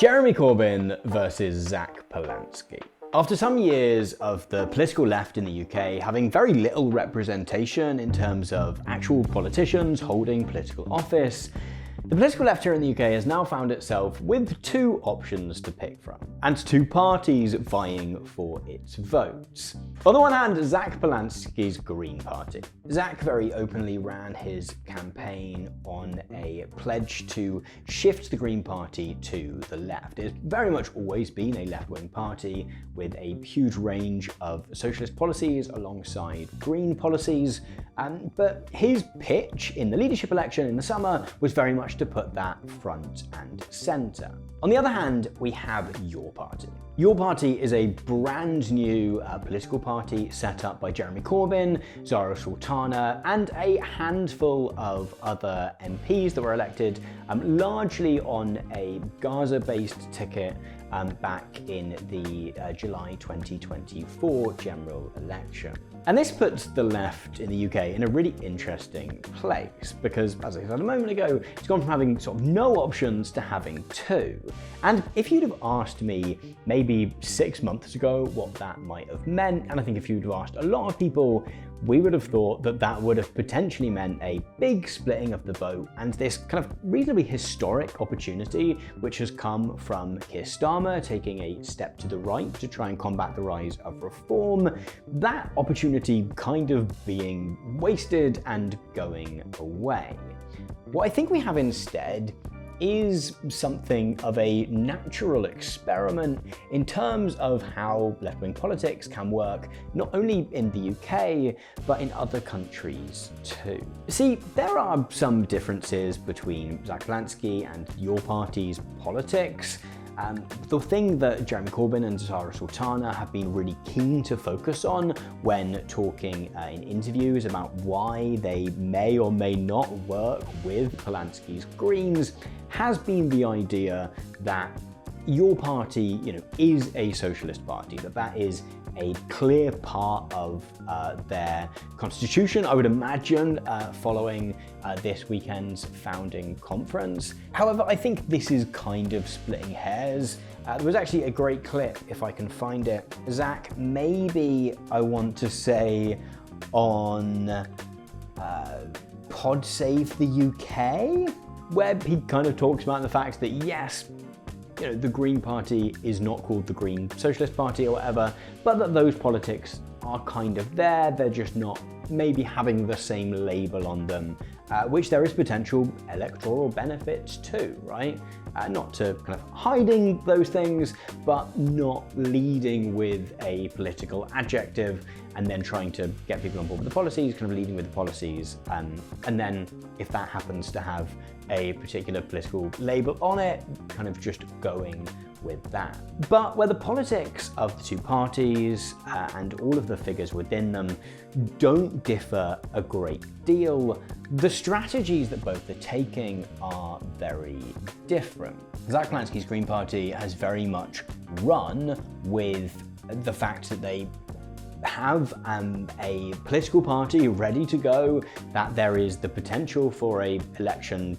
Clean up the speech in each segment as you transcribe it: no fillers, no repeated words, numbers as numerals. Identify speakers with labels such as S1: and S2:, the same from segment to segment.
S1: Jeremy Corbyn versus Zach Polanski. After some years of the political left in the UK having very little representation in terms of actual politicians holding political office, the political left here in the UK has now found itself with two options to pick from, and two parties vying for its votes. On the one hand, Zach Polanski's Green Party. Zach very openly ran his campaign on a pledge to shift the Green Party to the left. It's very much always been a left-wing party with a huge range of socialist policies alongside green policies, but his pitch in the leadership election in the summer was very much to put that front and centre. On the other hand, we have Your Party. Your Party is a brand new political party set up by Jeremy Corbyn, Zara Sultana, and a handful of other MPs that were elected largely on a Gaza-based ticket back in the July 2024 general election. And this puts the left in the UK in a really interesting place because, as I said a moment ago, it's gone from having sort of no options to having two. And if you'd have asked me maybe 6 months ago what that might have meant, and I think if you'd have asked a lot of people, we would have thought that that would have potentially meant a big splitting of the vote and this kind of reasonably historic opportunity which has come from Keir Starmer taking a step to the right to try and combat the rise of reform, that opportunity kind of being wasted and going away. What I think we have instead is something of a natural experiment in terms of how left-wing politics can work not only in the UK, but in other countries too. See, there are some differences between Zach Polanski and Your Party's politics. The thing that Jeremy Corbyn and Zara Sultana have been really keen to focus on when talking in interviews about why they may or may not work with Polanski's Greens has been the idea that Your Party, is a socialist party, that is a clear part of their constitution, I would imagine, following this weekend's founding conference. However, I think this is kind of splitting hairs. There was actually a great clip, if I can find it. Zach, maybe I want to say on Pod Save the UK, where he kind of talks about the fact that yes, the Green Party is not called the Green Socialist Party or whatever, but that those politics are kind of there, they're just not maybe having the same label on them, which there is potential electoral benefits too, right? Not to kind of hiding those things, but not leading with a political adjective and then trying to get people on board with the policies, kind of leading with the policies, and then if that happens to have a particular political label on it, kind of just going with that. But where the politics of the two parties and all of the figures within them don't differ a great deal, the strategies that both are taking are very different. Zach Polanski's Green Party has very much run with the fact that they have a political party ready to go, that there is the potential for an election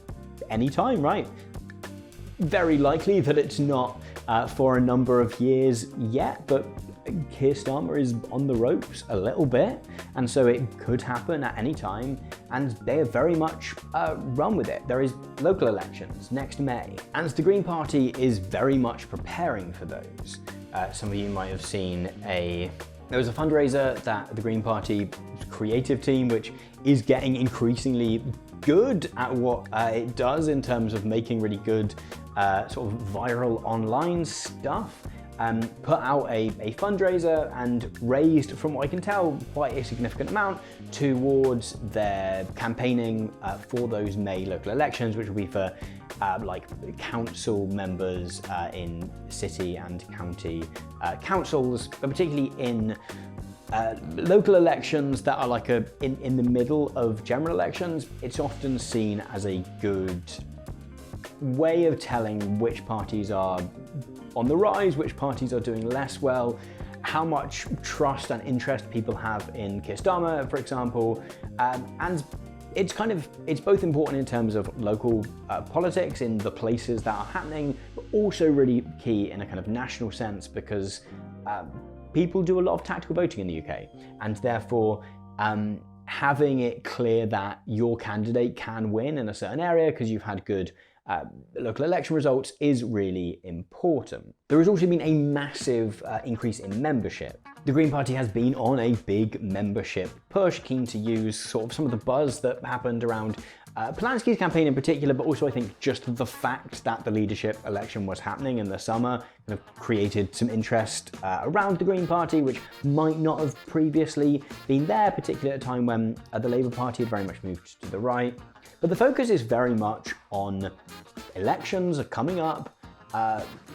S1: anytime, right? Very likely that it's not for a number of years yet, but Keir Starmer is on the ropes a little bit, and so it could happen at any time, and they have very much run with it. There is local elections next May, and the Green Party is very much preparing for those. Some of you might have seen there was a fundraiser that the Green Party creative team, which is getting increasingly good at what it does in terms of making really good sort of viral online stuff, put out a fundraiser and raised, from what I can tell, quite a significant amount towards their campaigning for those May local elections, which will be for like council members in city and county councils, but particularly in local elections that are like in the middle of general elections. It's often seen as a good way of telling which parties are on the rise, which parties are doing less well, how much trust and interest people have in Keir Starmer, for example, and it's both important in terms of local politics in the places that are happening, but also really key in a kind of national sense because people do a lot of tactical voting in the UK, and therefore having it clear that your candidate can win in a certain area because you've had good local election results is really important. There has also been a massive increase in membership. The Green Party has been on a big membership push, keen to use sort of some of the buzz that happened around Polanski's campaign in particular, but also I think just the fact that the leadership election was happening in the summer kind of created some interest around the Green Party, which might not have previously been there, particularly at a time when the Labour Party had very much moved to the right. But the focus is very much on elections are coming up.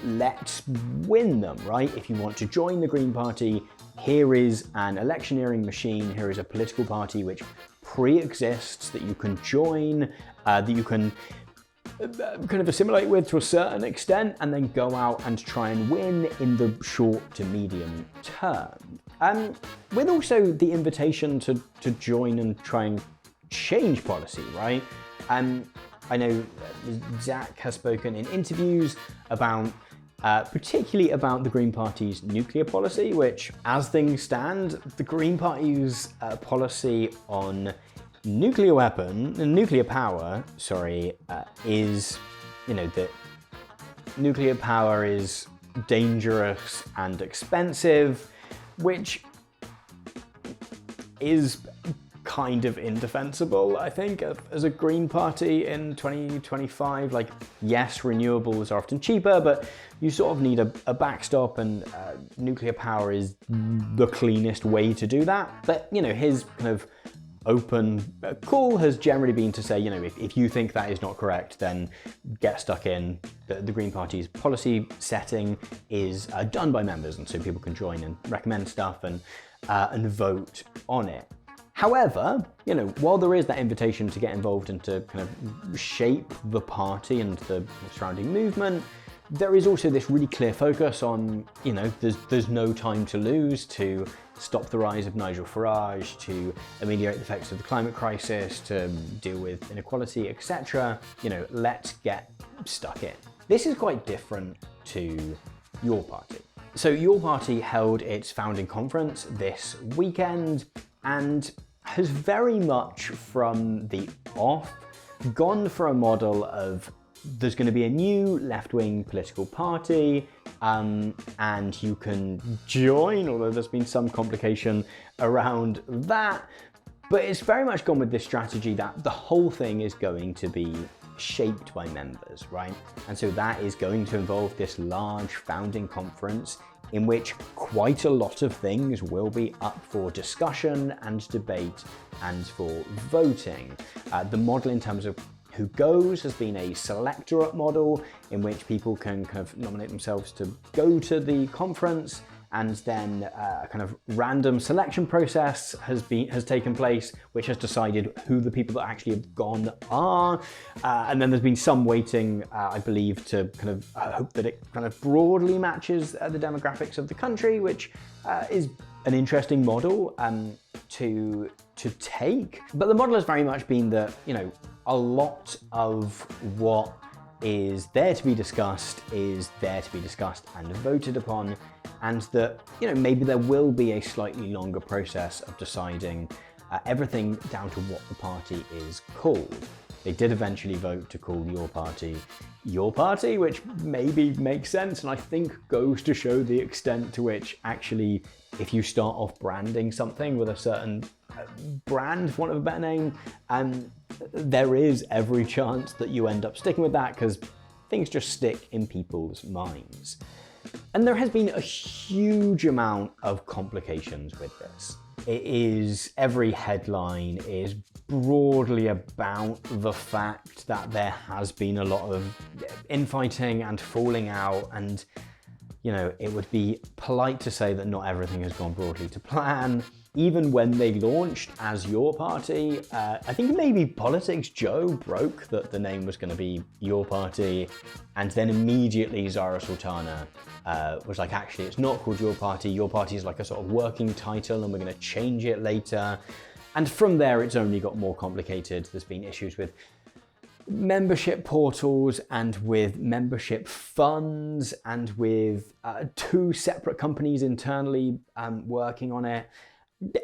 S1: Let's win them, right? If you want to join the Green Party, here is an electioneering machine. Here is a political party which pre-exists that you can join, that you can kind of assimilate with to a certain extent, and then go out and try and win in the short to medium term. With also the invitation to join and try and change policy, right? I know Zach has spoken in interviews about, particularly about the Green Party's nuclear policy, which, as things stand, the Green Party's policy on nuclear power, is, that nuclear power is dangerous and expensive, which is kind of indefensible, I think, as a Green Party in 2025. Like, yes, renewables are often cheaper, but you sort of need a backstop, and nuclear power is the cleanest way to do that. But, his kind of open call has generally been to say, if you think that is not correct, then get stuck in. The Green Party's policy setting is done by members, and so people can join and recommend stuff and vote on it. However, while there is that invitation to get involved and to kind of shape the party and the surrounding movement, there is also this really clear focus on, there's no time to lose to stop the rise of Nigel Farage, to ameliorate the effects of the climate crisis, to deal with inequality, etc. Let's get stuck in. This is quite different to your party. So your party held its founding conference this weekend and has very much from the off gone for a model of there's going to be a new left-wing political party and you can join, although there's been some complication around that. But it's very much gone with this strategy that the whole thing is going to be shaped by members, right? And so that is going to involve this large founding conference in which quite a lot of things will be up for discussion and debate and for voting. The model in terms of who goes has been a selectorate model in which people can kind of nominate themselves to go to the conference, and then a kind of random selection process has taken place, which has decided who the people that actually have gone are. And then there's been some waiting, I believe, to kind of hope that it kind of broadly matches the demographics of the country, which is an interesting model to take. But the model has very much been that, a lot of what is there to be discussed is there to be discussed and voted upon, and that maybe there will be a slightly longer process of deciding everything down to what the party is called. They did eventually vote to call your party, which maybe makes sense, and I think goes to show the extent to which actually, if you start off branding something with a certain brand, for want of a better name, there is every chance that you end up sticking with that because things just stick in people's minds. And there has been a huge amount of complications with this. Every headline is broadly about the fact that there has been a lot of infighting and falling out, and it would be polite to say that not everything has gone broadly to plan. Even when they launched as Your Party, I think maybe Politics Joe broke that the name was going to be Your Party, and then immediately Zara Sultana was like, actually, it's not called Your Party is like a sort of working title and we're going to change it later. And from there, it's only got more complicated. There's been issues with membership portals and with membership funds and with two separate companies internally working on it.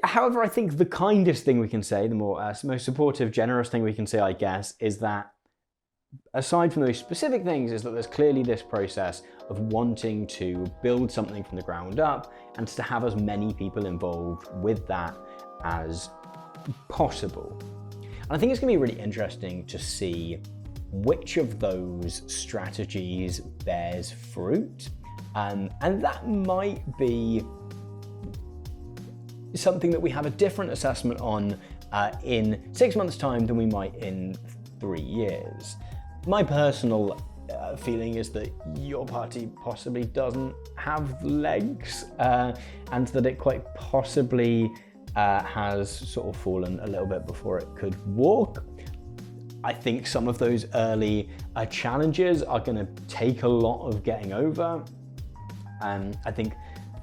S1: However, I think the kindest thing we can say, the most supportive, generous thing we can say, I guess, is that aside from those specific things, is that there's clearly this process of wanting to build something from the ground up and to have as many people involved with that as possible. And I think it's going to be really interesting to see which of those strategies bears fruit. And that might be something that we have a different assessment on in 6 months' time than we might in 3 years. My personal feeling is that your party possibly doesn't have legs and that it quite possibly has sort of fallen a little bit before it could walk. I think some of those early challenges are going to take a lot of getting over. I think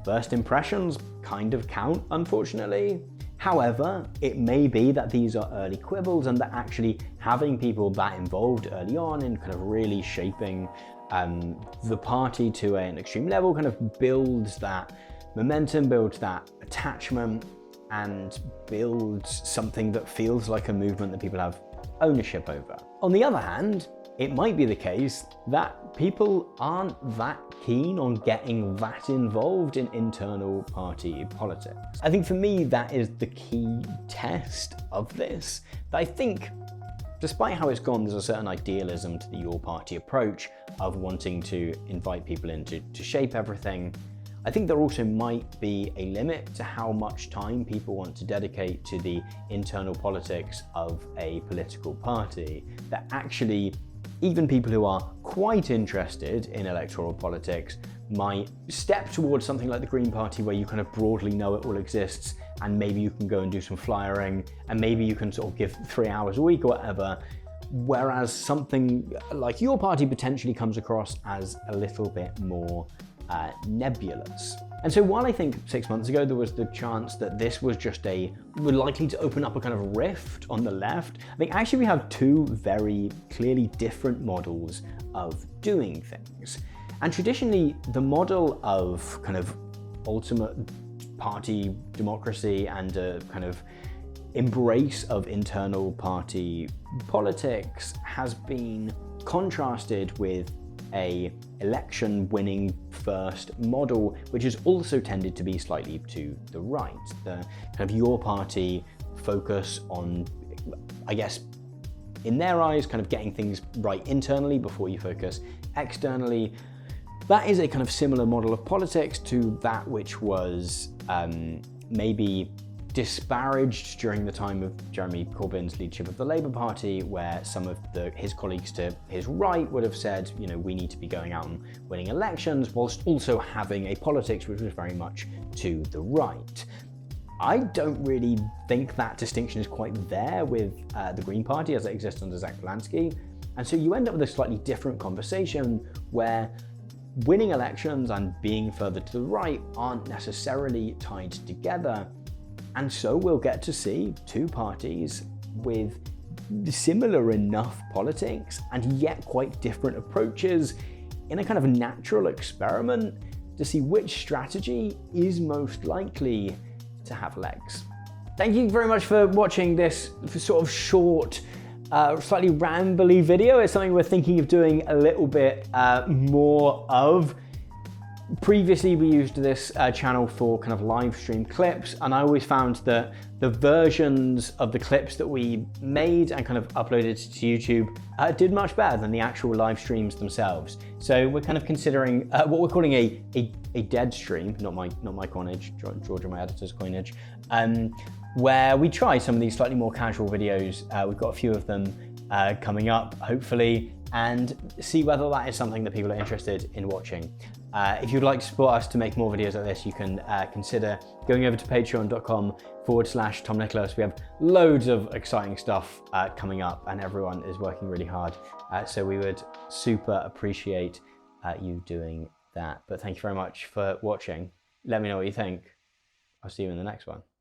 S1: first impressions kind of count, unfortunately. However, it may be that these are early quibbles and that actually having people that involved early on in kind of really shaping the party to an extreme level kind of builds that momentum, builds that attachment, and builds something that feels like a movement that people have ownership over. On the other hand, it might be the case that people aren't that keen on getting that involved in internal party politics. I think for me, that is the key test of this. That I think, despite how it's gone, there's a certain idealism to the Your Party approach of wanting to invite people in to shape everything. I think there also might be a limit to how much time people want to dedicate to the internal politics of a political party, that actually even people who are quite interested in electoral politics might step towards something like the Green Party, where you kind of broadly know it all exists and maybe you can go and do some flyering and maybe you can sort of give 3 hours a week or whatever, whereas something like Your Party potentially comes across as a little bit more nebulous. And so while I think 6 months ago there was the chance that this was just likely to open up a kind of rift on the left, I think actually we have two very clearly different models of doing things. And traditionally, the model of kind of ultimate party democracy and a kind of embrace of internal party politics has been contrasted with a election winning first model, which has also tended to be slightly to the right. The kind of Your Party focus on, I guess, in their eyes, kind of getting things right internally before you focus externally. That is a kind of similar model of politics to that which was maybe disparaged during the time of Jeremy Corbyn's leadership of the Labour Party, where some of his colleagues to his right would have said, you know, we need to be going out and winning elections, whilst also having a politics which was very much to the right. I don't really think that distinction is quite there with the Green Party as it exists under Zach Polanski. And so you end up with a slightly different conversation where winning elections and being further to the right aren't necessarily tied together. And so we'll get to see two parties with similar enough politics and yet quite different approaches in a kind of natural experiment to see which strategy is most likely to have legs. Thank you very much for watching this sort of short, slightly rambly video. It's something we're thinking of doing a little bit more of. Previously, we used this channel for kind of live stream clips, and I always found that the versions of the clips that we made and kind of uploaded to YouTube did much better than the actual live streams themselves. So we're kind of considering what we're calling a dead stream, not my coinage, Georgia, my editor's coinage, where we try some of these slightly more casual videos. We've got a few of them coming up, hopefully, and see whether that is something that people are interested in watching. If you'd like to support us to make more videos like this, you can consider going over to patreon.com/Tom Nicholas. We have loads of exciting stuff coming up and everyone is working really hard. So we would super appreciate you doing that. But thank you very much for watching. Let me know what you think. I'll see you in the next one.